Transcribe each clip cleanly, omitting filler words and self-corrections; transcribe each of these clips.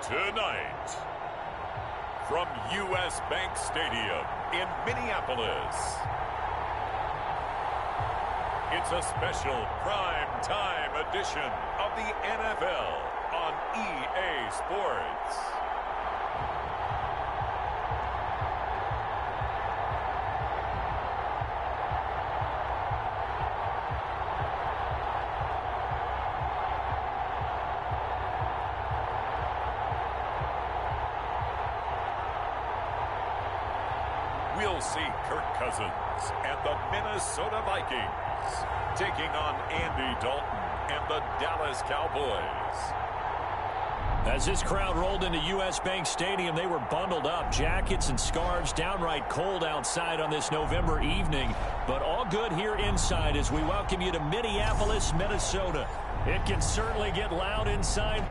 Tonight, from U.S. Bank Stadium in Minneapolis, it's a special prime time edition of the NFL on EA Sports. We'll see Kirk Cousins and the Minnesota Vikings taking on Andy Dalton and the Dallas Cowboys. As this crowd rolled into U.S. Bank Stadium, they were bundled up, jackets and scarves, downright cold outside on this November evening. But all good here inside as we welcome you to Minneapolis, Minnesota. It can certainly get loud inside.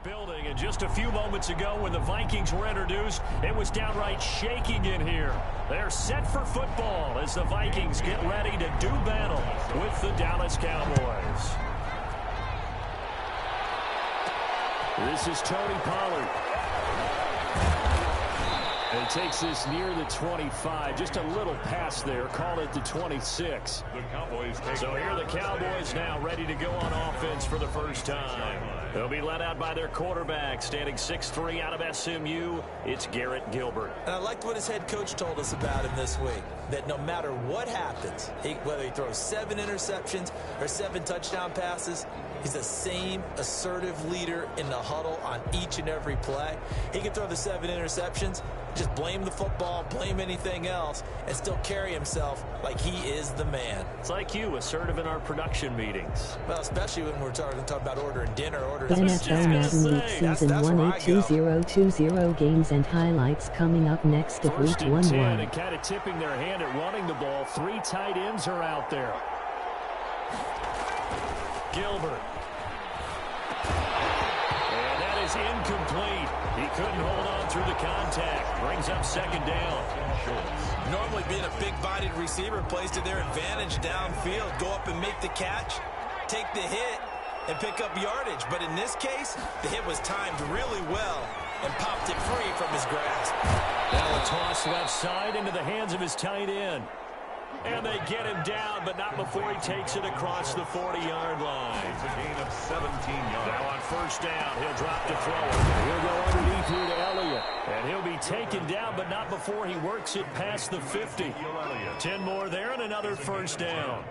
Building, and just a few moments ago when the Vikings were introduced, it was downright shaking in here. They're set for football as the Vikings get ready to do battle with the Dallas Cowboys. This is Tony Pollard. And takes this near the 25. Just a little pass there. Call it the 26. So here are the Cowboys now ready to go on offense for the first time. They'll be led out by their quarterback, standing 6'3" out of SMU. It's Garrett Gilbert. And I liked what his head coach told us about him this week, that no matter what happens, whether he throws 7 interceptions or 7 touchdown passes, he's the same assertive leader in the huddle on each and every play. He can throw the 7 interceptions, just blame the football, blame anything else, and still carry himself like he is the man. It's like you, assertive in our production meetings. Well, especially when we're talking about ordering dinner, NFL Madden League Season 1822020 games and highlights coming up next at Week 1-1. And kind of tipping their hand at running the ball. 3 tight ends are out there. Gilbert. And that is incomplete. He couldn't hold on through the contact. Brings up second down. Normally being a big-bodied receiver plays to their advantage downfield. Go up and make the catch, take the hit, and pick up yardage. But in this case, the hit was timed really well and popped it free from his grasp. Now a toss left side into the hands of his tight end. And they get him down, but not before he takes it across the 40-yard line. It's a gain of 17 yards. Now on first down, he'll drop to throw it. He'll go underneath here to Elliott. And he'll be taken down, but not before he works it past the 50. 10 more there and another first down.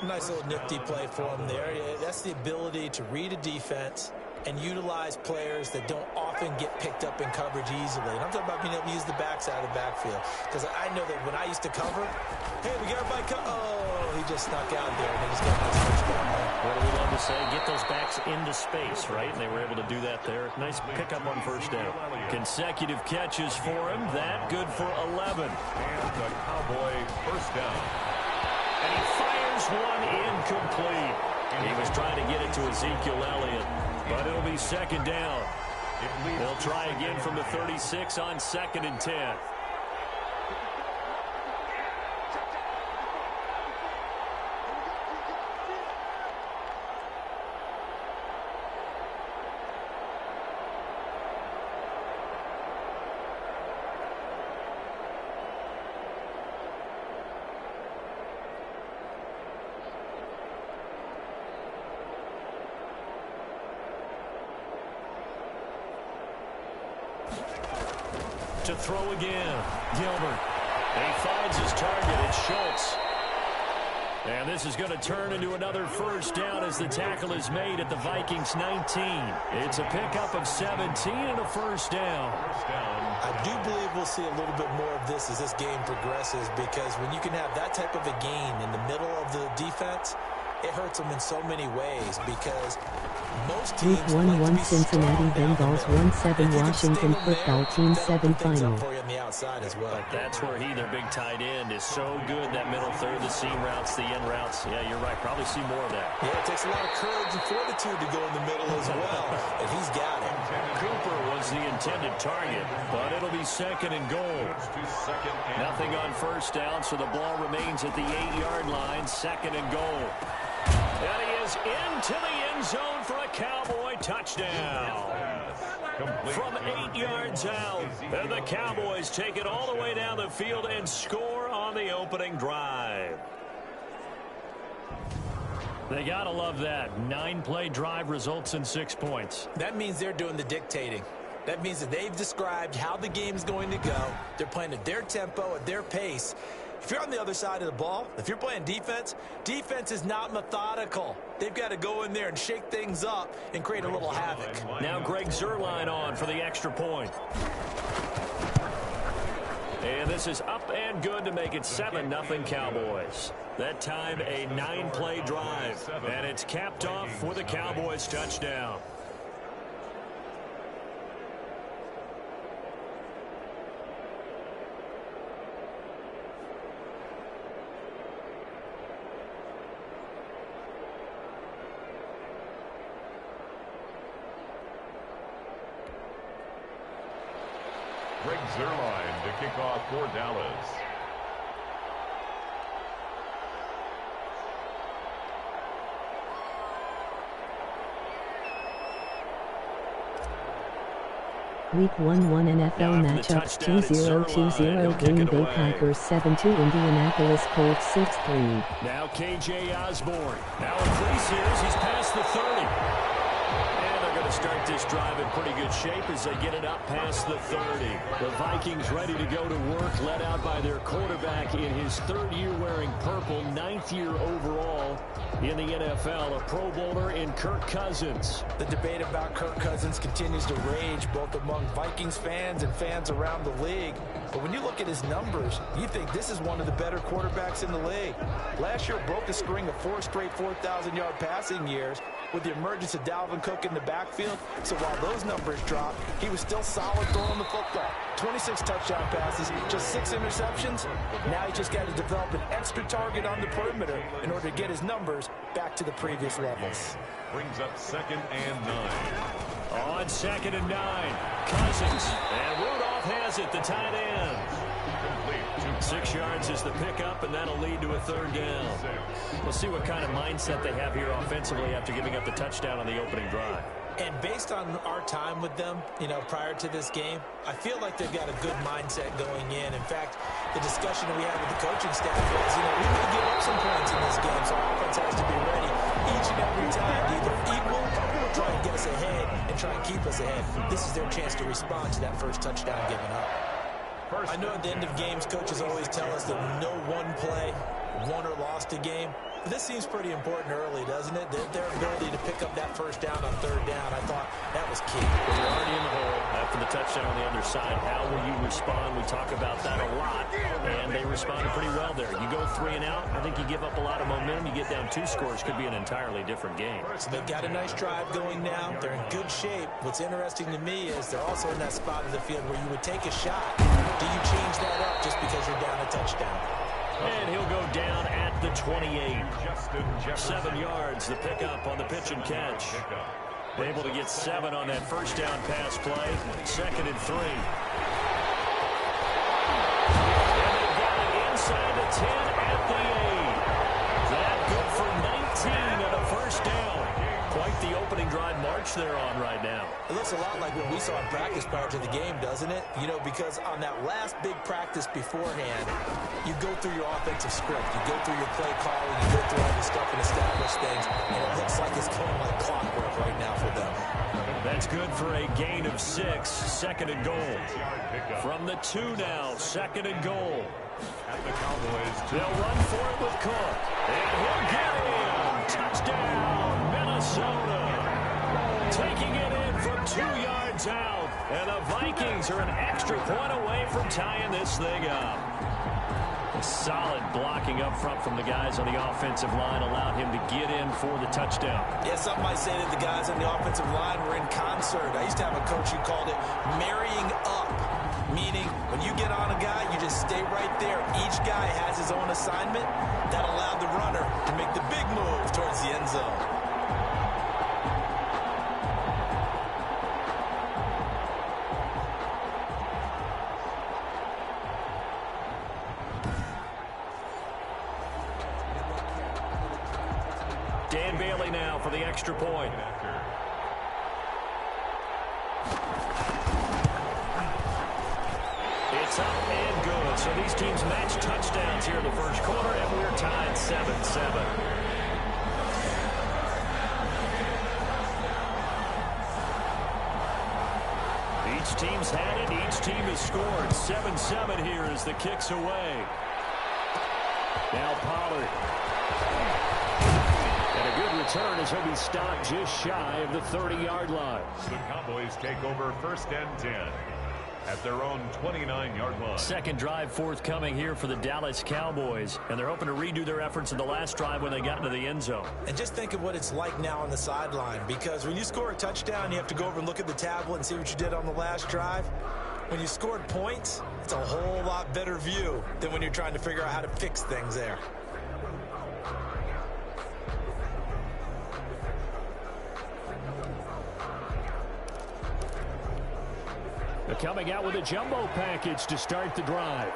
Nice little nifty play for him there. That's the ability to read a defense and utilize players that don't often get picked up in coverage easily. And I'm talking about being able to use the backside of the backfield. Because I know that when I used to cover, hey, we got everybody oh, he just snuck out there and they just got this first down. What do we love to say? Get those backs into space, right? And they were able to do that there. Nice pickup on first down. Consecutive catches for him. That good for 11. And the Cowboy first down. And he fires one incomplete. He was trying to get it to Ezekiel Elliott, but it'll be second down. They'll try again from the 36 on 2nd and 10. To throw again, Gilbert. And he finds his target. It's Schultz. And this is going to turn into another first down as the tackle is made at the Vikings 19. It's a pickup of 17 and a first down. I do believe we'll see a little bit more of this as this game progresses, because when you can have that type of a gain in the middle of the defense, it hurts them in so many ways because most Week teams 1-1 Cincinnati Bengals 1-7 Washington football team 7 final. For you on the outside as well. But that's where their big tight end, is so good. That middle third, the seam routes, the end routes. Yeah, you're right. Probably see more of that. Yeah, it takes a lot of courage and fortitude to go in the middle as well. And he's got it. Cooper was the intended target, but it'll be 2nd and goal. Nothing on first down, so the ball remains at the 8-yard line. 2nd and goal. And he is into the end zone for a Cowboy touchdown. From 8 yards out, and the Cowboys take it all the way down the field and score on the opening drive. They gotta love that. 9-play drive results in 6 points. That means they're doing the dictating. That means that they've described how the game's going to go. They're playing at their tempo, at their pace. If you're on the other side of the ball, if you're playing defense, defense is not methodical. They've got to go in there and shake things up and create a little havoc. Now Greg Zuerlein on for the extra point. And this is up and good to make it 7-0 Cowboys. That time a 9-play drive. And it's capped off with a Cowboys touchdown. Greg Zuerlein to kick off for Dallas. Week 1-1 NFL matchup 2020 Green Bay Packers 7-2 Indianapolis Colts 6-3. Now KJ Osborne. Now in 3 series, he's past the 30. Start this drive in pretty good shape as they get it up past the 30. The Vikings ready to go to work, led out by their quarterback in his 3rd year wearing purple, 9th year overall in the NFL, a Pro Bowler in Kirk Cousins. The debate about Kirk Cousins continues to rage both among Vikings fans and fans around the league. But when you look at his numbers, you think this is one of the better quarterbacks in the league. Last year broke a string of 4 straight 4,000-yard passing years with the emergence of Dalvin Cook in the backfield. So while those numbers dropped, he was still solid throwing the football. 26 touchdown passes, just 6 interceptions. Now he just got to develop an extra target on the perimeter in order to get his numbers back to the previous levels. Brings up 2nd and 9. On 2nd and 9, Cousins. And Rudolph has it, the tight end. 6 yards is the pickup, and that'll lead to a 3rd down. We'll see what kind of mindset they have here offensively after giving up the touchdown on the opening drive. And based on our time with them, prior to this game, I feel like they've got a good mindset going in. In fact, the discussion that we had with the coaching staff was, we may give up some points in this game, so our offense has to be ready each and every time to either equal or try and get us ahead and try and keep us ahead. This is their chance to respond to that first touchdown given up. I know at the end of games, coaches always tell us that no one play won or lost a game. But this seems pretty important early, doesn't it? Their ability to pick up that first down on 3rd down, I thought that was key. Well, you're already in the hole after the touchdown on the other side. How will you respond? We talk about that a lot, and they responded pretty well there. You go 3 and out, I think you give up a lot of momentum. You get down 2 scores, could be an entirely different game. So they've got a nice drive going now. They're in good shape. What's interesting to me is they're also in that spot of the field where you would take a shot. Do you change that up just because you're down a touchdown? And he'll go down at the 28. 7 yards, the pickup on the pitch and catch. Able to get 7 on that first down pass play. 2nd and 3. And they've got it inside the 10 at the 8. That good for 19 and a first down. Quite the opening drive march they're on right now. It looks a lot like what we saw in practice prior to the game, doesn't it? Because on that last big practice beforehand, you go through your offensive script. You go through your play calling. You go through all the stuff and establish things. And it looks like it's going like clockwork right now for them. That's good for a gain of 6. 2nd and goal. From the 2 now, 2nd and goal. At the Cowboys, they'll run for it with Cook. And he'll get in. Touchdown, Minnesota. Taking it in from 2 yards out. And the Vikings are an extra point away from tying this thing up. Solid blocking up front from the guys on the offensive line allowed him to get in for the touchdown. Yeah, some might say that the guys on the offensive line were in concert. I used to have a coach who called it marrying up, meaning when you get on a guy, you just stay right there. Each guy has his own assignment. That allowed the runner to make the big move towards the end zone. Dan Bailey now for the extra point. It's up and good. So these teams match touchdowns here in the first quarter, and we're tied 7-7. Each team's had it. Each team has scored. 7-7 here as the kick's away. Now Pollard. And a good return as he'll be stopped just shy of the 30-yard line. The Cowboys take over 1st and 10 at their own 29-yard line. Second drive forthcoming here for the Dallas Cowboys, and they're hoping to redo their efforts in the last drive when they got into the end zone. And just think of what it's like now on the sideline, because when you score a touchdown, you have to go over and look at the tablet and see what you did on the last drive. When you scored points, it's a whole lot better view than when you're trying to figure out how to fix things there. They're coming out with a jumbo package to start the drive.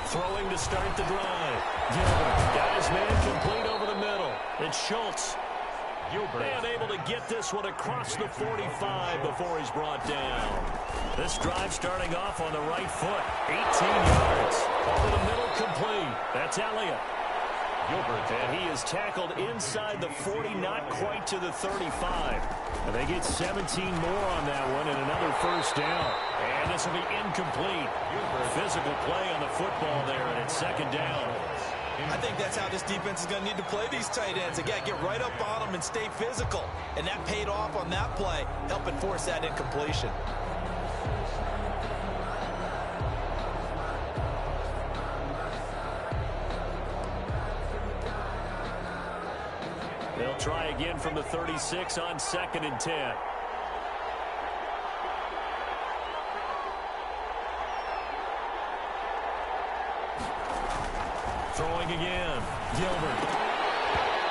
Throwing to start the drive. Gilbert. Guys, man, complete over the middle. It's Schultz. Gilbert. And able to get this one across the 45 before he's brought down. This drive starting off on the right foot. 18 yards. Over the middle, complete. That's Elliott. Gilbert, and he is tackled inside the 40, not quite to the 35. And they get 17 more on that one and another first down. And this will be incomplete. Physical play on the football there, and it's second down. I think that's how this defense is going to need to play these tight ends. Again, get right up on them and stay physical. And that paid off on that play, helping force that incompletion. They'll try again from the 36 on 2nd and 10. Throwing again. Gilbert.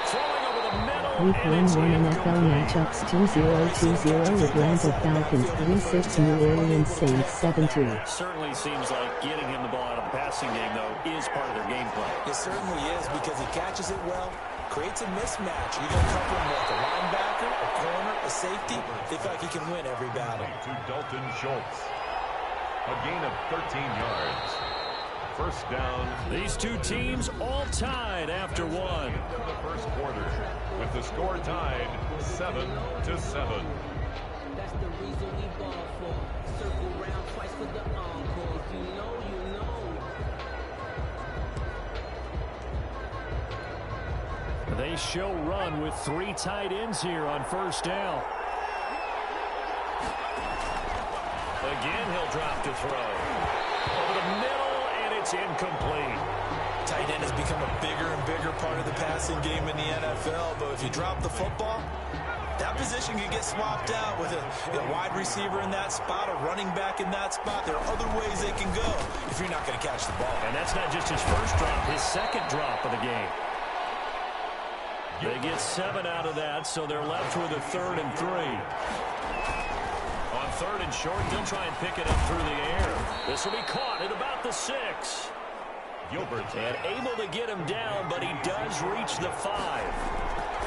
Throwing over the middle. Week 1 NFL matchups 2-0-2-0 Atlanta Falcons 3-6 New Orleans Saints 7-2. Certainly seems like getting him the ball out of the passing game, though, is part of their game plan. It certainly is, because he catches it well, creates a mismatch. You're going to cover him like a linebacker, a corner, a safety. They feel like he can win every battle. To Dalton Schultz. A gain of 13 yards. First down. These two teams all tied after one. The first quarter with the score tied 7-7. That's the reason we ball for. Circle round twice for the encore. If you know, you know. They show run with 3 tight ends here on first down. Again, he'll drop to throw. Over the middle, and it's incomplete. Tight end has become a bigger and bigger part of the passing game in the NFL, but if you drop the football, that position can get swapped out with a wide receiver in that spot, a running back in that spot. There are other ways they can go if you're not going to catch the ball. And that's not just his first drop, his second drop of the game. They get 7 out of that, so they're left with a 3rd and 3. On 3rd and short, they'll try and pick it up through the air. This will be caught at about the 6. Gilbert. And able to get him down, but he does reach the 5.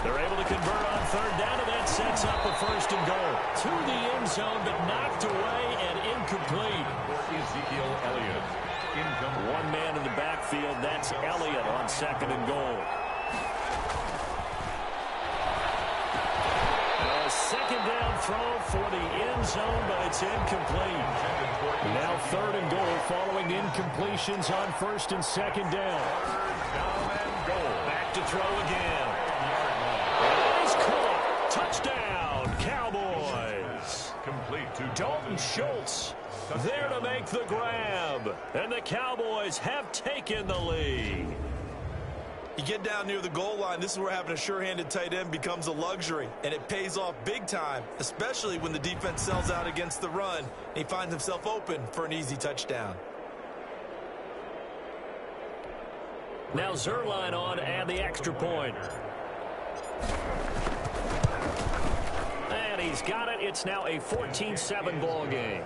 They're able to convert on 3rd down, and that sets up a 1st and goal. To the end zone, but knocked away and incomplete. Ezekiel Elliott. One man in the backfield, that's Elliott on 2nd and goal. Second down throw for the end zone, but it's incomplete. Now 3rd and goal following incompletions on 1st and 2nd down. Down and goal. Back to throw again. Nice caught. Touchdown, Cowboys. Complete to Dalton Schultz. There to make the grab. And the Cowboys have taken the lead. You get down near the goal line, this is where having a sure-handed tight end becomes a luxury, and it pays off big time, especially when the defense sells out against the run, and he finds himself open for an easy touchdown. Now Zerline on and the extra point. And he's got it. It's now a 14-7 ball game.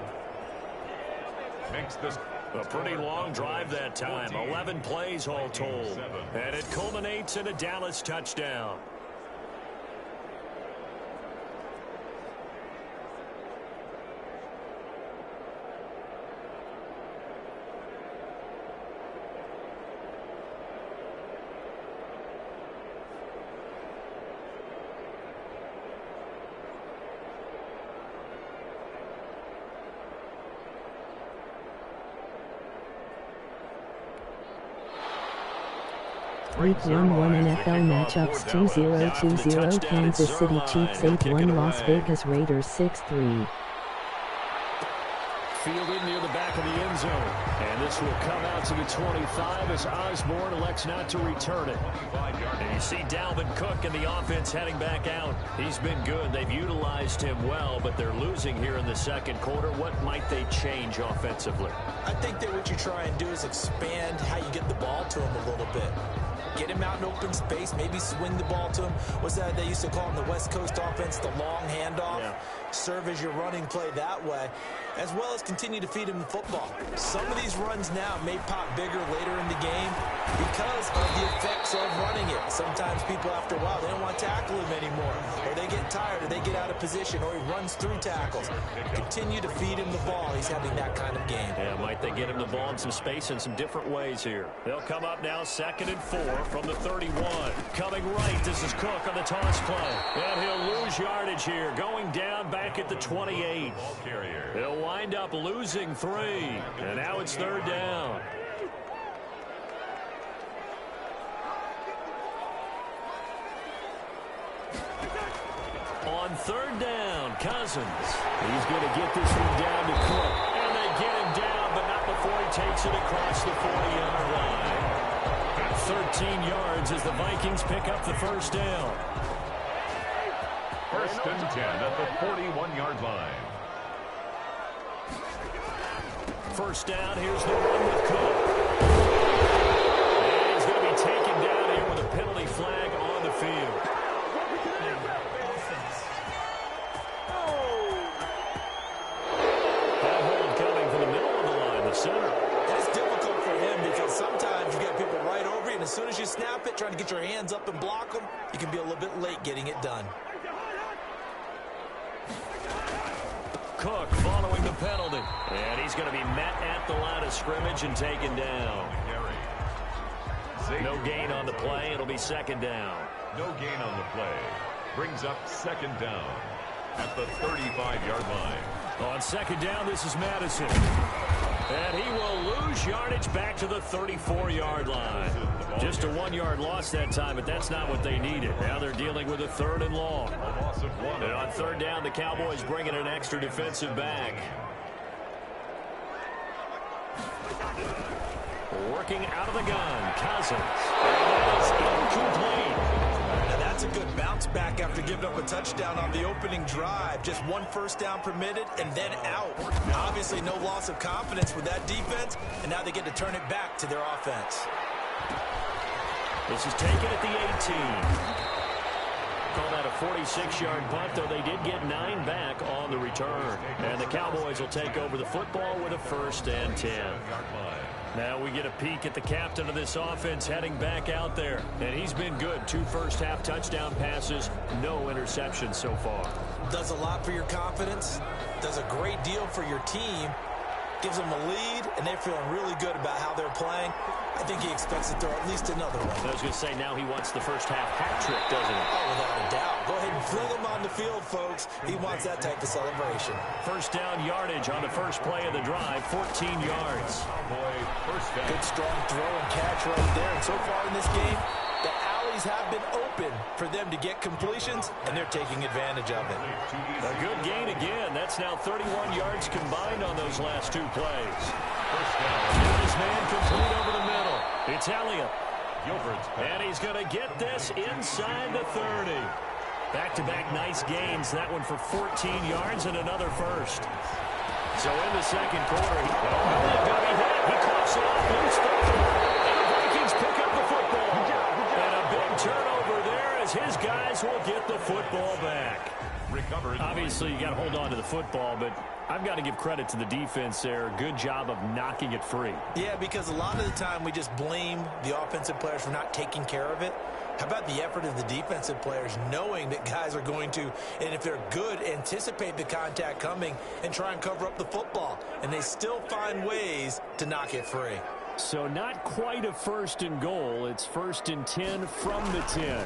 Makes this a pretty long drive that time. 11 plays all told. And it culminates in a Dallas touchdown. Week 1 NFL matchups 2-0-2-0 Kansas City Chiefs 8-1 Las Vegas Raiders 6-3. Fielded near the back of the end zone. And this will come out to the 25 as Osborne elects not to return it. And you see Dalvin Cook and the offense heading back out. He's been good. They've utilized him well, but they're losing here in the second quarter. What might they change offensively? I think that what you try and do is expand how you get the ball to him a little bit. Get him out in open space, maybe swing the ball to him. What's that they used to call in the West Coast offense, the long handoff? Yeah. Serve as your running play that way, as well as continue to feed him the football. Some of these runs now may pop bigger later in the game because of the effects of running it. Sometimes people, after a while, they don't want to tackle him anymore, or they get tired, or they get out of position, or he runs through tackles. Continue to feed him the ball. He's having that kind of game. Yeah, might they get him the ball in some space in some different ways here. They'll come up now 2nd and 4 from the 31. Coming right, this is Cook on the toss play. And he'll lose yardage here, going down back at the 28. He'll wind up losing 3. And now it's 3rd down. On 3rd down, Cousins. He's going to get this one down to Cook. And they get him down, but not before he takes it across the 40-yard line. 13 yards as the Vikings pick up the 1st down. 1st and 10 at the 41-yard line. 1st down, here's the run with Cook. And he's going to be taken down here with a penalty flag on the field. That hold coming from the middle of the line, the center. It's difficult for him because sometimes you get people right over you, and as soon as you snap it, trying to get your hands up and block them, you can be a little bit late getting it done. Cook following the penalty. And he's going to be met at the line of scrimmage and taken down. No gain on the play. It'll be 2nd down. No gain on the play. Brings up 2nd down at the 35-yard line. On 2nd down, this is Madison. And he will lose yardage back to the 34-yard line. Just a 1-yard loss that time, but that's not what they needed. Now they're dealing with a 3rd and long. And on 3rd down, the Cowboys bring in an extra defensive back. Working out of the gun, Cousins. And it's incomplete. Now that's a good bounce back after giving up a touchdown on the opening drive. Just 1 1st down permitted and then out. Obviously no loss of confidence with that defense, and now they get to turn it back to their offense. This is taken at the 18. Call that a 46-yard punt, though they did get 9 back on the return. And the Cowboys will take over the football with a 1st and 10. Now we get a peek at the captain of this offense heading back out there. And he's been good. 2 first-half touchdown passes, no interceptions so far. Does a lot for your confidence. Does a great deal for your team. Gives them a lead, and they're feeling really good about how they're playing. I think he expects to throw at least another one. I was going to say, now he wants the first-half hat trick, doesn't he? Oh, without a doubt. Go ahead and fling him on the field, folks. He wants that type of celebration. 1st down yardage on the first play of the drive, 14 yards. Good strong throw and catch right there. And so far in this game, the alleys have been open for them to get completions, and they're taking advantage of it. A good gain again. That's now 31 yards combined on those last 2 plays. And his man complete over the middle. It's Elliott. And he's going to get this inside the 30. Back-to-back nice gains. That one for 14 yards and another first. So in the second quarter, he coughs it off loose. And the Vikings pick up the football. And a big turnover there as his guys will get the football back. Obviously, you got to hold on to the football, but I've got to give credit to the defense there. Good job of knocking it free. Yeah, because a lot of the time we just blame the offensive players for not taking care of it. How about the effort of the defensive players knowing that guys are going to, and if they're good, anticipate the contact coming and try and cover up the football. And they still find ways to knock it free. So not quite a 1st and goal. It's 1st and 10 from the 10.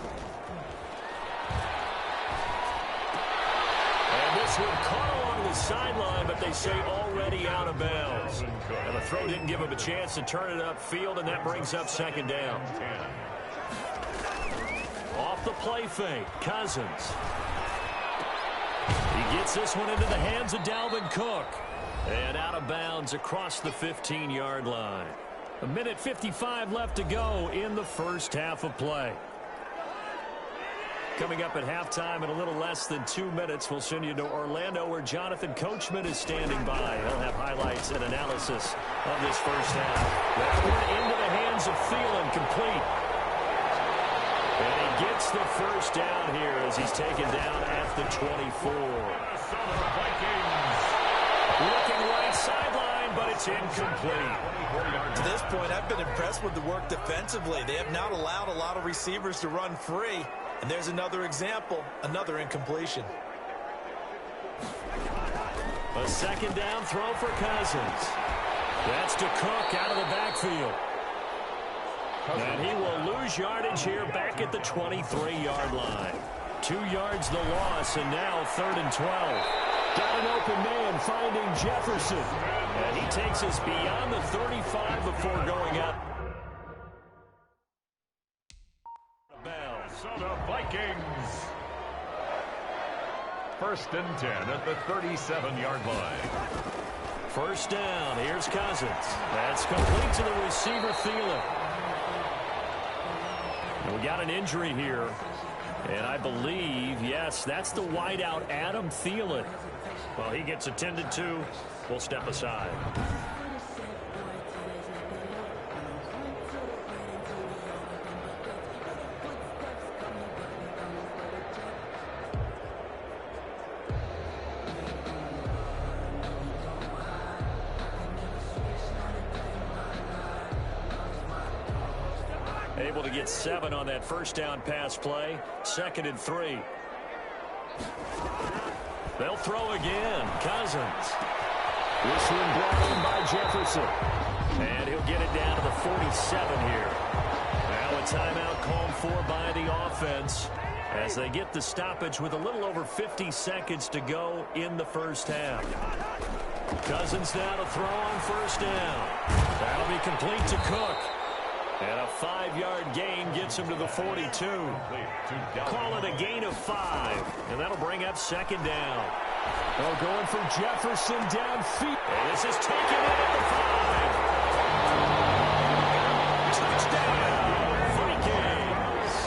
And this one caught along the sideline, but they say already out of bounds. And the throw didn't give him a chance to turn it upfield, and that brings up 2nd down. Off the play fake, Cousins. He gets this one into the hands of Dalvin Cook. And out of bounds across the 15-yard line. 1:55 left to go in the first half of play. Coming up at halftime in a little less than 2 minutes, we'll send you to Orlando where Jonathan Coachman is standing by. He'll have highlights and analysis of this first half. That one into the hands of Thielen, complete. And he gets the first down here as he's taken down at the 24. Looking right sideline, but it's incomplete. To this point, I've been impressed with the work defensively. They have not allowed a lot of receivers to run free. And there's another example, another incompletion. A 2nd down throw for Cousins. That's to Cook out of the backfield. And he will lose yardage here back at the 23-yard line. 2 yards the loss, and now 3rd and 12. Got an open man finding Jefferson. And he takes us beyond the 35 before going up. Minnesota Vikings. 1st and 10 at the 37-yard line. 1st down. Here's Cousins. That's complete to the receiver, Thielen. And we got an injury here. And I believe, yes, that's the wideout, Adam Thielen. Well, he gets attended to. We'll step aside. Able to get 7 on that 1st down pass play. 2nd and 3. They'll throw again. Cousins. This one brought in by Jefferson. And he'll get it down to the 47 here. Now a timeout called for by the offense as they get the stoppage with a little over 50 seconds to go in the first half. Cousins now to throw on 1st down. That'll be complete to Cook. And a 5-yard gain gets him to the 42. Call it a gain of 5. And that'll bring up 2nd down. Oh, going for Jefferson downfield. And this is taken in at the 5. Touchdown, Vikings.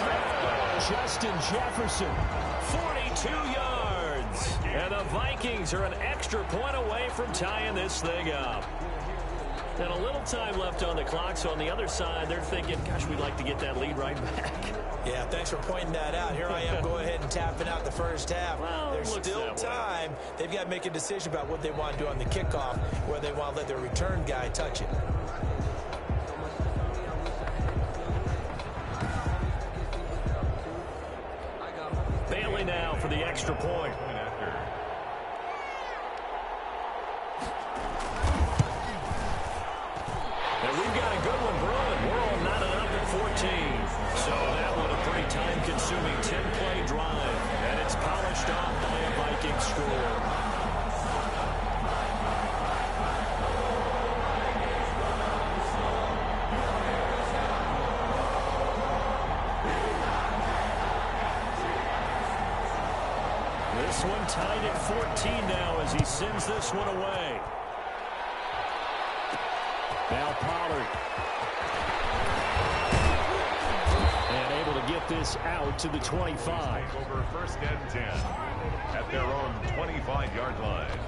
Justin Jefferson, 42 yards. And the Vikings are an extra point away from tying this thing up. And a little time left on the clock, so on the other side, they're thinking, gosh, we'd like to get that lead right back. Yeah, thanks for pointing that out. Here I am, go ahead and tapping out the first half. Well, there's still time. They've got to make a decision about what they want to do on the kickoff, whether they want to let their return guy touch it. Bailey now for the extra point. And we've got a good one brewing. We're all knotted up at 14. So that one a pretty time-consuming 10-play drive. And it's polished off by a Viking score. This one tied at 14 now as he sends this one away. Now Pollard. And able to get this out to the 25. Over 1st and 10 at their own 25-yard line.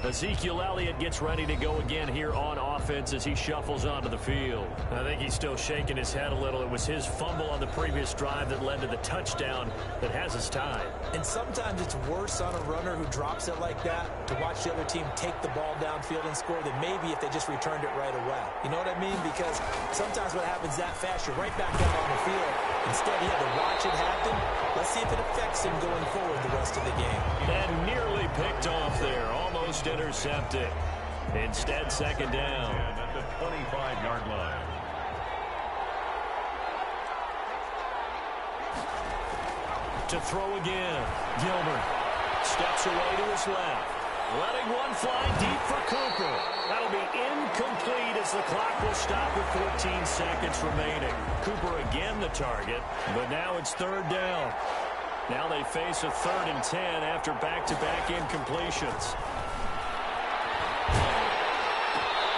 Ezekiel Elliott gets ready to go again here on offense as he shuffles onto the field. I think he's still shaking his head a little. It was his fumble on the previous drive that led to the touchdown that has us tied. And sometimes it's worse on a runner who drops it like that to watch the other team take the ball downfield and score than maybe if they just returned it right away. You know what I mean? Because sometimes what happens that fast, you're right back out on the field. Instead, he had to watch it happen. Let's see if it affects him going forward the rest of the game. And nearly picked off there. Almost intercepted. Instead, 2nd down. At the 25-yard line. To throw again. Gilbert steps away to his left. Letting one fly deep for Cooper. That'll be incomplete as the clock will stop with 14 seconds remaining. Cooper again the target, but now it's 3rd down. Now they face a 3rd and 10 after back-to-back incompletions.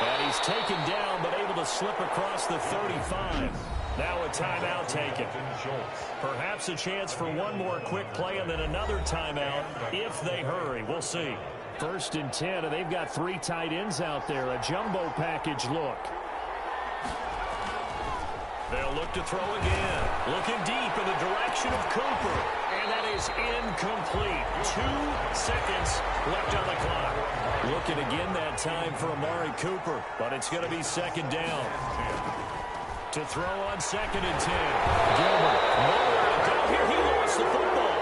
And he's taken down, but able to slip across the 35. Now a timeout taken. Perhaps a chance for one more quick play and then another timeout if they hurry. We'll see. 1st and 10, and they've got 3 tight ends out there. A jumbo package look. They'll look to throw again. Looking deep in the direction of Cooper. And that is incomplete. 2 seconds left on the clock. Looking again that time for Amari Cooper. But it's going to be 2nd down. To throw on 2nd and 10. Gilbert. Nowhere to go here. He lost the football.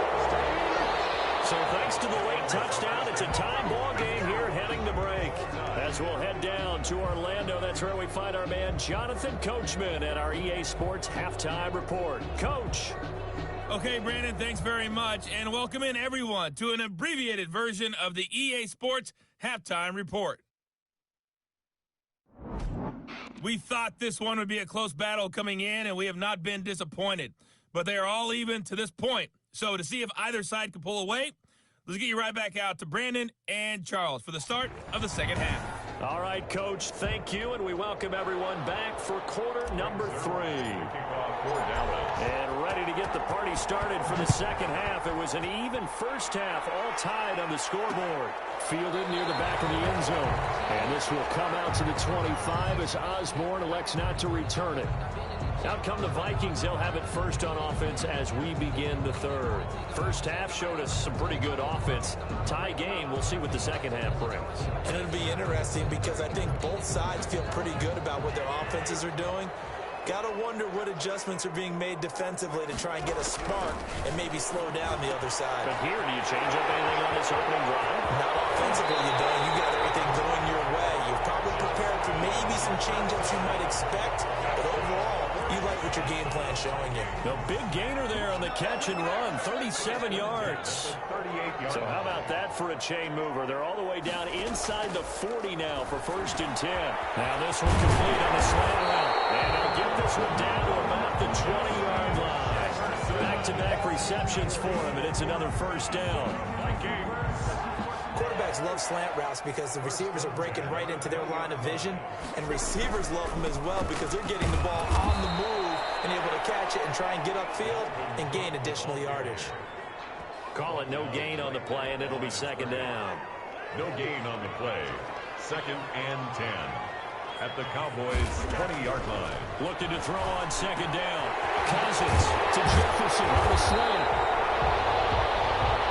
So thanks to the late touchdown, it's a time ball game here heading to break. As we'll head down to Orlando, that's where we find our man Jonathan Coachman at our EA Sports Halftime Report. Coach. Okay, Brandon, thanks very much, and welcome in everyone to an abbreviated version of the EA Sports Halftime Report. We thought this one would be a close battle coming in, and we have not been disappointed. But they are all even to this point. So to see if either side can pull away, let's get you right back out to Brandon and Charles for the start of the 2nd half. All right, Coach, thank you, and we welcome everyone back for quarter number 3. And ready to get the party started for the 2nd half. It was an even first half, all tied on the scoreboard. Fielded near the back of the end zone. And this will come out to the 25 as Osborne elects not to return it. Out come the Vikings. They'll have it first on offense as we begin the 3rd. First half showed us some pretty good offense. Tie game. We'll see what the 2nd half brings. And it'll be interesting because I think both sides feel pretty good about what their offenses are doing. Got to wonder what adjustments are being made defensively to try and get a spark and maybe slow down the other side. But here, do you change up anything on this opening drive? Not offensively, you don't. You got everything going your way. You've probably prepared for maybe some change-ups you might expect, but overall, you like what your game plan's showing you. The big gainer there on the catch and run, 37 yards. So how about that for a chain mover? They're all the way down inside the 40 now for 1st and 10. Now this one complete on the slant route. And they'll get this one down to about the 20-yard line. Back-to-back receptions for him, and it's another 1st down. Quarterbacks love slant routes because the receivers are breaking right into their line of vision, and receivers love them as well because they're getting the ball on the move and able to catch it and try and get upfield and gain additional yardage. Call it no gain on the play, and it'll be 2nd down. No gain on the play. 2nd and 10 at the Cowboys' 20-yard line. Looking to throw on 2nd down. Cousins to Jefferson on the slant.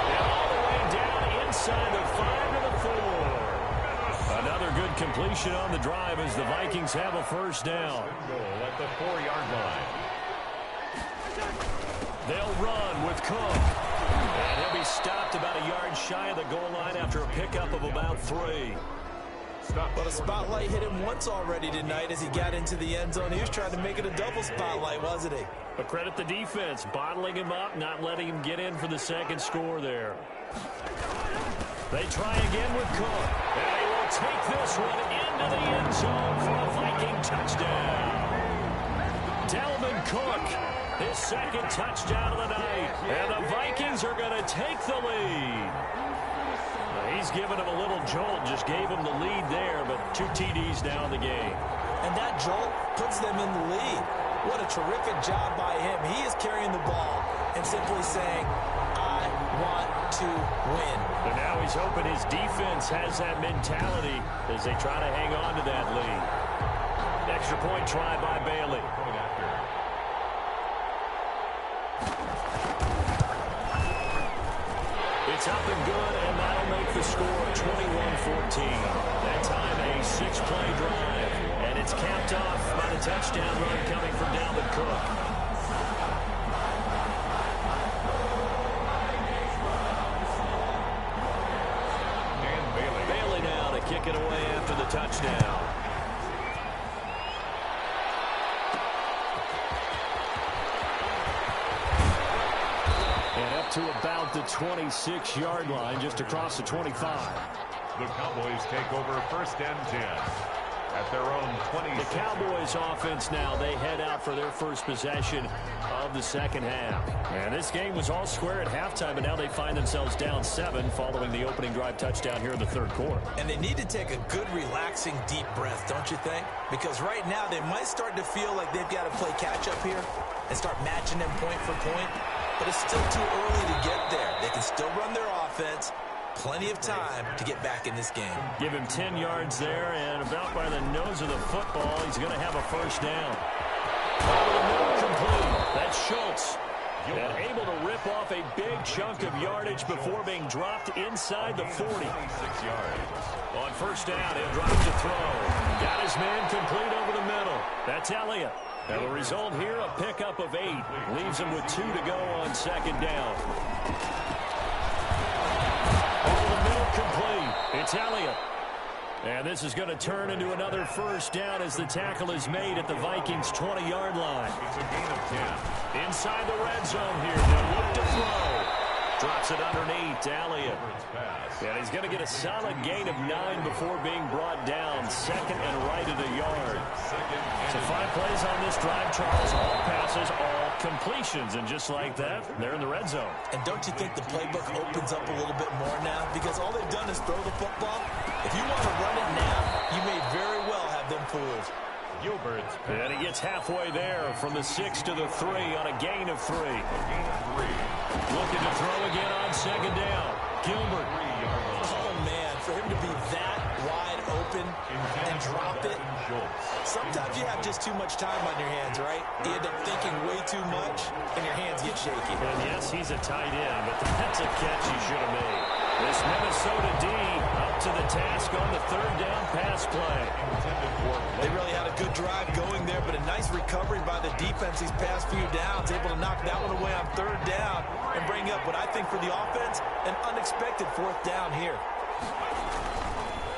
And all the way down inside the 5 to the 4. Another good completion on the drive as the Vikings have a 1st down. Goal at the 4-yard line. They'll run with Cook. And he'll be stopped about a yard shy of the goal line after a pickup of about 3. Well, the spotlight hit him once already tonight as he got into the end zone. He was trying to make it a double spotlight, wasn't he? But credit the defense, bottling him up, not letting him get in for the 2nd score there. They try again with Cook. And they will take this one into the end zone for a Viking touchdown. Dalvin Cook his second touchdown of the night. And the Vikings are going to take the lead. He's given him a little jolt, just gave him the lead there, but 2 TDs now in the game. And that jolt puts them in the lead. What a terrific job by him. He is carrying the ball and simply saying, I want to win. And now he's hoping his defense has that mentality as they try to hang on to that lead. Extra point try by Bailey. It's up and good, and that'll make the score 21-14. That time a 6-play drive, and it's capped off by the touchdown run coming from Dalvin Cook. And Bailey now to kick it away after the touchdown. To about the 26-yard line, just across the 25. The Cowboys take over 1st and 10 at their own 20. The Cowboys offense now, they head out for their first possession of the second half. And this game was all square at halftime, but now they find themselves down 7 following the opening drive touchdown here in the 3rd quarter. And they need to take a good, relaxing, deep breath, don't you think? Because right now they might start to feel like they've got to play catch-up here and start matching them point for point. But it's still too early to get there. They can still run their offense. Plenty of time to get back in this game. Give him 10 yards there, and about by the nose of the football, he's going to have a first down. Over the middle, complete. That's Schultz. And able to rip off a big chunk of yardage before being dropped inside the 40. 26 yards. On first down, he'll drop to throw. Got his man complete over the middle. That's Elliott. And the result here, a pickup of 8. Leaves him with 2 to go on second down. Over the middle, complete. It's Elliott. And this is going to turn into another first down as the tackle is made at the Vikings' 20-yard line. It's a gain of 10. Inside the red zone here. They'll look to throw. Drops it underneath to Elliott. And he's going to get a solid gain of 9 before being brought down. Second and right at a yard. So 5 plays on this drive, Charles. All passes, all completions. And just like that, they're in the red zone. And don't you think the playbook opens up a little bit more now? Because all they've done is throw the football. If you want to run it now, you may very well have them fooled. Gilbert's and he gets halfway there from the 6 to the 3 on a gain of 3. Looking to throw again on second down. Gilbert. Oh, man, for him to be that wide open and drop it. Sometimes you have just too much time on your hands, right? You end up thinking way too much, and your hands get shaky. And yes, he's a tight end, but that's a catch he should have made. This Minnesota D up to the task on the 3rd down pass play. They really had a good drive going there, but a nice recovery by the defense these past few downs, able to knock that one away on 3rd down and bring up what I think for the offense, an unexpected 4th down here.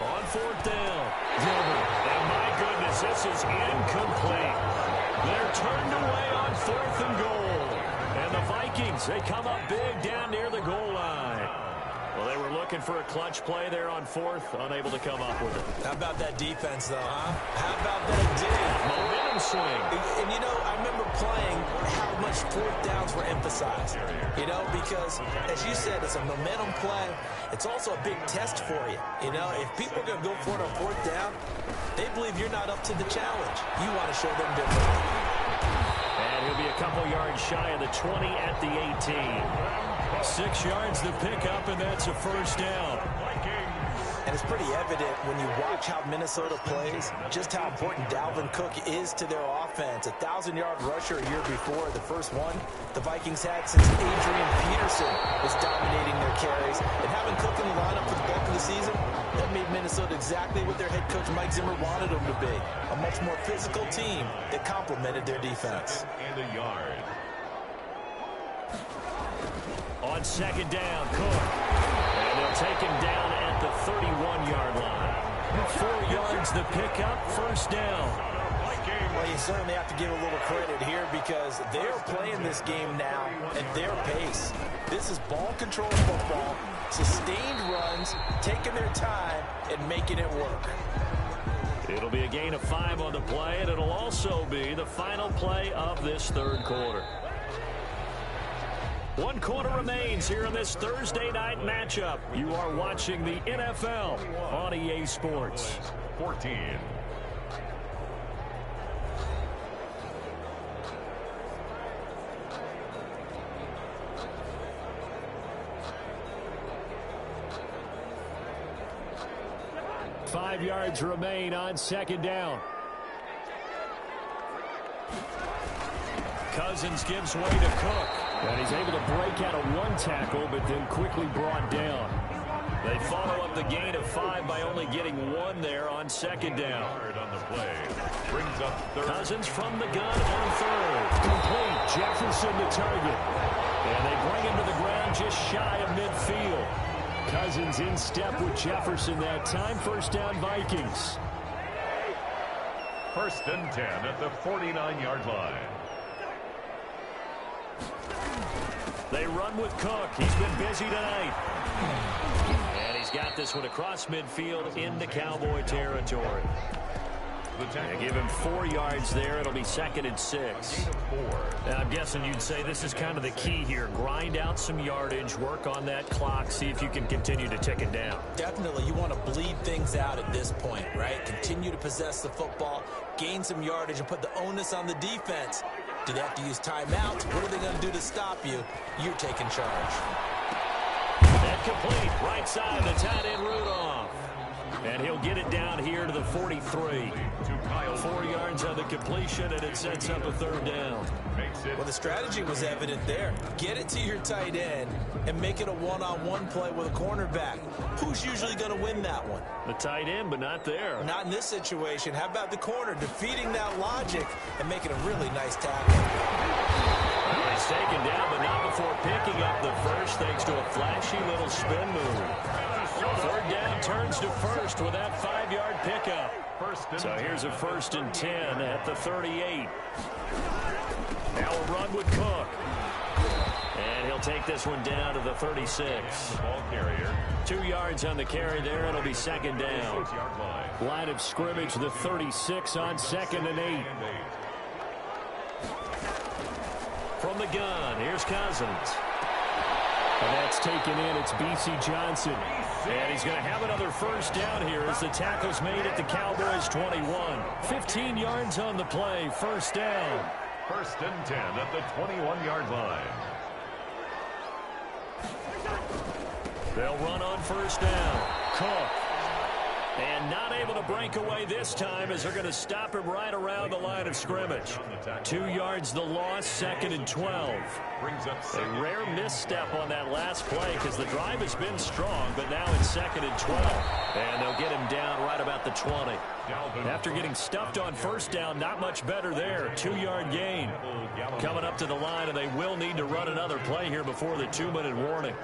On 4th down, Gilbert, and my goodness, this is incomplete. They're turned away on 4th and goal. And the Vikings, they come up big down near the goal line. Well, they were looking for a clutch play there on 4th, unable to come up with it. How about that defense, though, huh? How about that dig? Momentum swing. And, you know, I remember playing how much 4th downs were emphasized, you know, because, as you said, it's a momentum play. It's also a big test for you. You know, if people are going to go for it on 4th down, they believe you're not up to the challenge. You want to show them differently. And he'll be a couple yards shy of the 20 at the 18. 6 yards the pickup, and that's a first down. And it's pretty evident when you watch how Minnesota plays, just how important Dalvin Cook is to their offense. 1,000-yard rusher a year before, the first one the Vikings had since Adrian Peterson was dominating their carries. And having Cook in the lineup for the bulk of the season, that made Minnesota exactly what their head coach Mike Zimmer wanted them to be. A much more physical team that complemented their defense. And a yard. On second down, Cook. And they'll take him down at the 31-yard line. 4 yards the pickup, first down. Well, you certainly have to give a little credit here because they're playing this game now at their pace. This is ball control football, sustained runs, taking their time, and making it work. It'll be a gain of 5 on the play, and it'll also be the final play of this 3rd quarter. 1 quarter remains here in this Thursday night matchup. You are watching the NFL on EA Sports. 14. Five yards remain on second down. Cousins gives way to Cook. And he's able to break out of one tackle, but then quickly brought down. They follow up the gain of 5 by only getting 1 there on second down. On the play. Brings up third. Cousins from the gun on third. Complete. Jefferson the target. And they bring him to the ground just shy of midfield. Cousins in step with Jefferson that time. First down, Vikings. First and 10 at the 49-yard line. They run with Cook. He's been busy tonight. And he's got this one across midfield into Cowboy territory. They give him 4 yards there. It'll be second and 6. Now, I'm guessing you'd say this is kind of the key here. Grind out some yardage, work on that clock, see if you can continue to tick it down. Definitely, you want to bleed things out at this point, right? Continue to possess the football, gain some yardage, and put the onus on the defense. Do they have to use timeouts? What are they going to do to stop you? You're taking charge. And complete. Right side, the tight end Rudolph. And he'll get it down here to the 43. 4 yards on the completion, and it sets up a third down. Well, the strategy was evident there. Get it to your tight end and make it a one-on-one play with a cornerback. Who's usually going to win that one? The tight end, but not there. Not in this situation. How about the corner defeating that logic and making a really nice tackle? Well, he's taken down, but not before picking up the first, thanks to a flashy little spin move. Third down turns to first with that 5-yard pickup. So here's a first and 10 at the 38. Now a run with Cook. And he'll take this one down to the 36. Ball carrier. 2 yards on the carry there. It'll be second down. Line of scrimmage, the 36 on second and 8. From the gun, here's Cousins. And that's taken in. It's B.C. Johnson. And he's going to have another first down here as the tackle's made at the Cowboys 21. 15 yards on the play. First down. First and 10 at the 21-yard line. They'll run on first down. Cook. And not able to break away this time as they're going to stop him right around the line of scrimmage. 2 yards the loss, second and 12. A rare misstep on that last play because the drive has been strong, but now it's second and 12. And they'll get him down right about the 20. After getting stuffed on first down, not much better there. 2-yard gain. Coming up to the line, and they will need to run another play here before the 2-minute warning.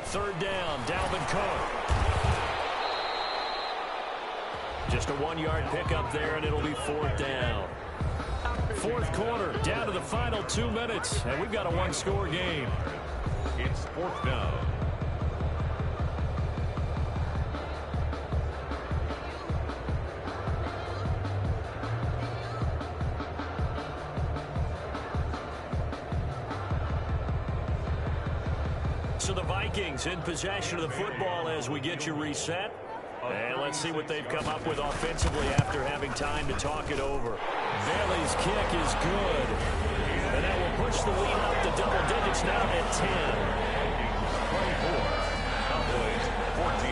Third down, Dalvin Cook. Just a 1-yard pickup there, and it'll be fourth down. Fourth quarter, down to the final 2 minutes, and we've got a 1-score game. It's fourth down. So the Vikings in possession of the football as we get you reset. And let's see what they've come up with offensively after having time to talk it over. Bailey's kick is good. And that will push the lead up to double digits now at 10. 24. Cowboys 14.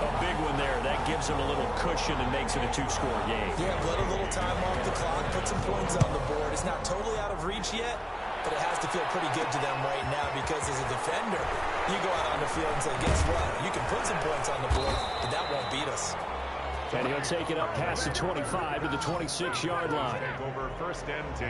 A big one there. That gives them a little cushion and makes it a 2-score game. Yeah, let a little time off the clock, put some points on the board. It's not totally out of reach yet, but it has to feel pretty good to them right now because as a defender, you go out on the field and say, guess what? You can put some points on the board, but that won't beat us. And he'll take it up past the 25 to the 26-yard line. Take over first and 10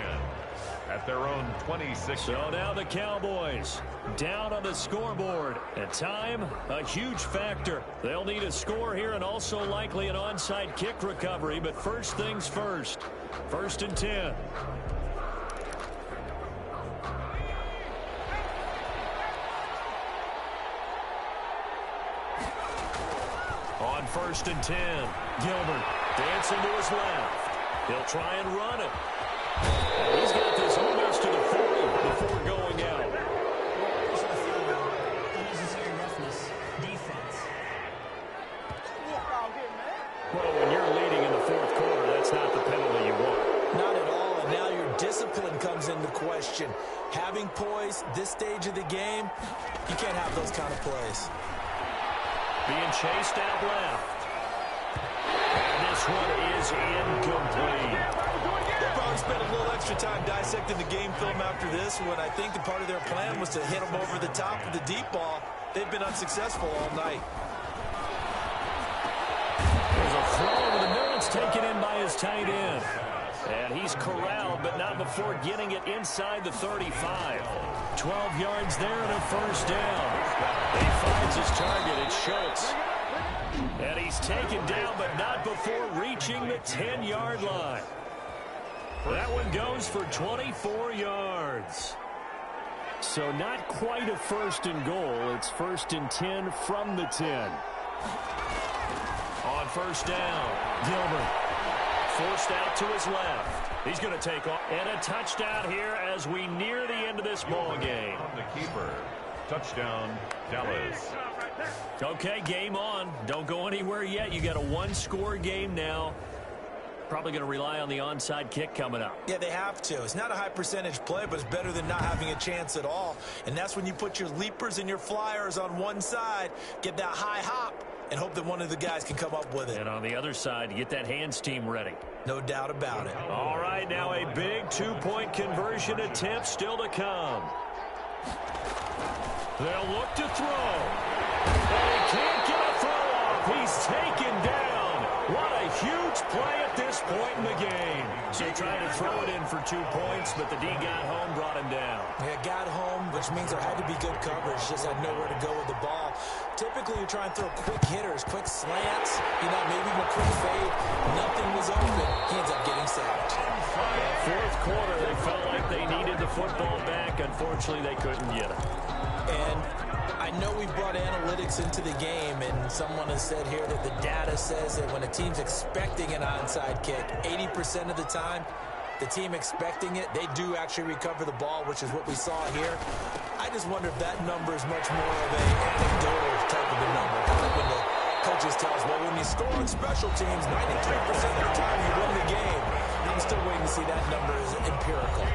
at their own 26. So now the Cowboys down on the scoreboard. At time, a huge factor. They'll need a score here and also likely an onside kick recovery, but first things first. First and 10. On first and 10, Gilbert dancing to his left. He'll try and run it. And he's got this almost to the 40 before going out. Unnecessary roughness. Defense. Well, when you're leading in the fourth quarter, that's not the penalty you want. Not at all, and now your discipline comes into question. Having poise this stage of the game, you can't have those kind of plays. Being chased out left. And this one is incomplete. They'll probably spend a little extra time dissecting the game film after this one. I think the part of their plan was to hit them over the top of the deep ball. They've been unsuccessful all night. There's a throw over the middle. It's taken in by his tight end. And he's corralled, but not before getting it inside the 35. 12 yards there and a first down. He finds his target. It's Schultz. And he's taken down, but not before reaching the 10-yard line. That one goes for 24 yards. So not quite a first and goal. It's first and 10 from the 10. On first down, Gilbert forced out to his left. He's going to take off. And a touchdown here as we near the end of this ball game. On the keeper. Touchdown, Dallas. Okay, game on. Don't go anywhere yet. You got a one-score game now. Probably going to rely on the onside kick coming up. Yeah, they have to. It's not a high percentage play, but it's better than not having a chance at all. And that's when you put your leapers and your flyers on one side, get that high hop, and hope that one of the guys can come up with it. And on the other side, you get that hands team ready. No doubt about it. All right, now a big two-point conversion attempt still to come. They'll look to throw. And he can't get a throw off. He's taken down. What a huge play at this point in the game. So trying to throw it in for 2 points, but the D got home, brought him down. Yeah, got home, which means there had to be good coverage. Just had nowhere to go with the ball. Typically, you try and throw quick hitters, quick slants, maybe even a quick fade. Nothing was open. He ends up getting sacked. Fourth quarter, they felt like they needed the football back. Unfortunately, they couldn't get it. And I know we brought analytics into the game, and someone has said here that the data says that when a team's expecting an onside kick, 80% of the time, the team expecting it, they do actually recover the ball, which is what we saw here. I just wonder if that number is much more of an anecdotal type of a number. Kind of when the coaches tell us, well, when you score on special teams, 93% of the time you win the game. I'm still waiting to see that number is empirical.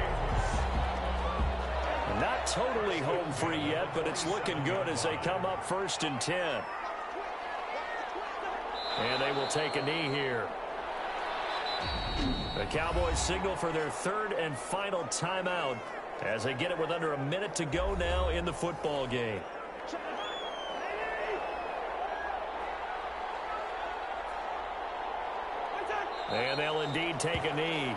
Not totally home free yet, but it's looking good as they come up first and 10. And they will take a knee here. The Cowboys signal for their third and final timeout as they get it with under a minute to go now in the football game. And they'll indeed take a knee.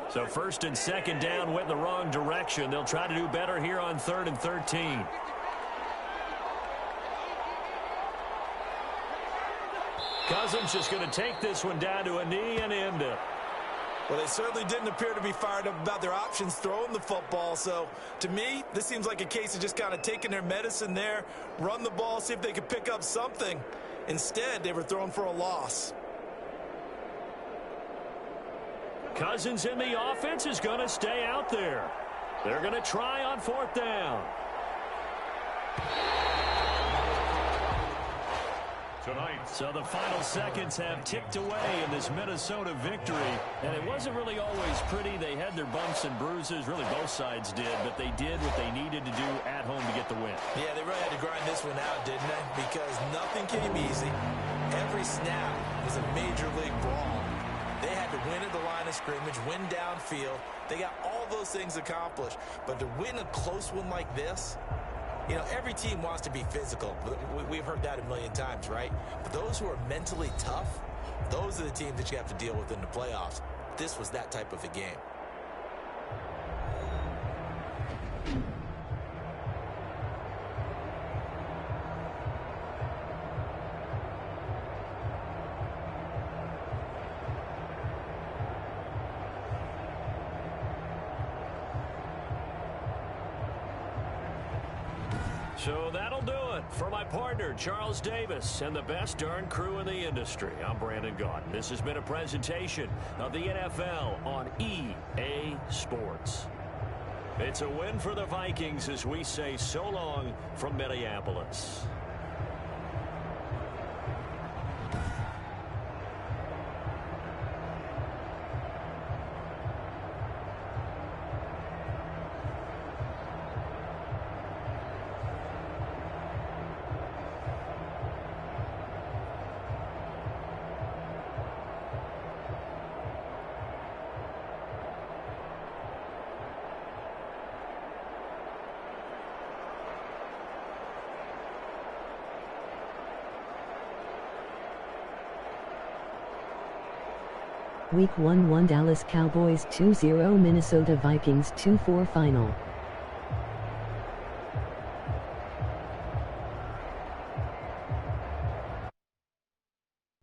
So first and second down went in the wrong direction. They'll try to do better here on 3rd and 13. Cousins just going to take this one down to a knee and end it. Well, they certainly didn't appear to be fired up about their options throwing the football. So, to me, this seems like a case of just kind of taking their medicine there, run the ball, see if they could pick up something. Instead, they were throwing for a loss. Cousins in the offense is going to stay out there. They're going to try on 4th down. Tonight. So the final seconds have ticked away in this Minnesota victory. And it wasn't really always pretty. They had their bumps and bruises. Really, both sides did. But they did what they needed to do at home to get the win. Yeah, they really had to grind this one out, didn't they? Because nothing came easy. Every snap was a major league brawl. They had to win at the line of scrimmage, win downfield. They got all those things accomplished. But to win a close one like this, every team wants to be physical. We've heard that a million times, right? But those who are mentally tough, those are the teams that you have to deal with in the playoffs. This was that type of a game. So that'll do it for my partner, Charles Davis, and the best darn crew in the industry. I'm Brandon Gaudin. This has been a presentation of the NFL on EA Sports. It's a win for the Vikings as we say so long from Minneapolis. Week 1 Dallas Cowboys 2-0 Minnesota Vikings 2-4 final.